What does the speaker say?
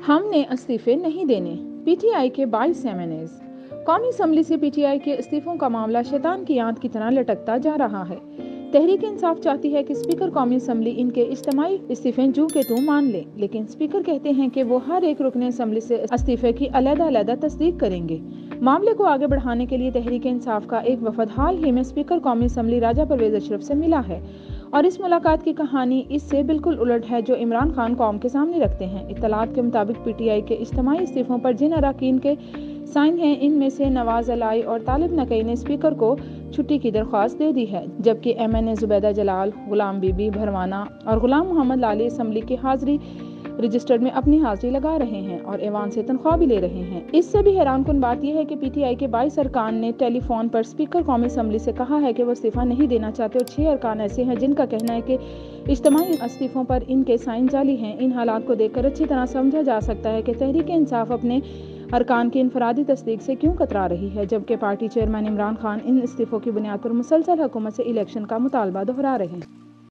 ہم نے استعفے نہیں دینے، پی ٹی آئی کے 22 MNAs۔ قومی اسمبلی سے پی ٹی آئی کے استعفوں کا معاملہ شیطان کی آنت کی طرح لٹکتا جا رہا ہے۔ تحریک انصاف چاہتی ہے کہ اسپیکر قومی اسمبلی ان کے اجتماعی استعفے جو کہ توں مان لے، لیکن اسپیکر کہتے ہیں کہ وہ ہر ایک رکن اسمبلی سے استعفے کی علیحدہ تصدیق کریں گے۔ معاملے کو آگے بڑھانے کے لیے تحریک انصاف کا ایک وفد حال ہی میں اسپیکر قومی اسمبلی راجہ پرویز اشرف سے ملا ہے، اور اس ملاقات کی کہانی اس سے بالکل الٹ ہے جو عمران خان قوم کے سامنے رکھتے ہیں۔ اطلاعات کے مطابق پی ٹی آئی کے اجتماعی استعفوں پر جن اراکین کے سائن ہیں، ان میں سے نواز الائی اور طالب نقی نے اسپیکر کو چھٹی کی درخواست دے دی ہے، جبکہ MNA Zubaida Jalal, Ghulam be be بھروانا اور غلام محمد لالی اسمبلی کی حاضری رجسٹر میں اپنی حاضری لگا رہے ہیں اور ایوان سے تنخواہ بھی لے رہے ہیں۔ اس سے بھی حیران کن بات یہ ہے کہ پی ٹی آئی کے 22 ارکان نے ٹیلی فون پر اسپیکر قومی اسمبلی سے کہا ہے کہ وہ استعفیٰ نہیں دینا چاہتے، اور 6 ارکان ایسے ہیں جن کا کہنا ہے کہ اجتماعی استعفوں پر ان کے سائن جعلی ہیں۔ ان حالات کو دیکھ کر اچھی طرح سمجھا جا سکتا ہے کہ تحریک انصاف اپنے ارکان کی انفرادی تصدیق سے کیوں کترا رہی ہے، جبکہ پارٹی چیئرمین عمران خان ان استعفوں کی بنیاد پر مسلسل حکومت سے الیکشن کا مطالبہ دہرا رہے ہیں۔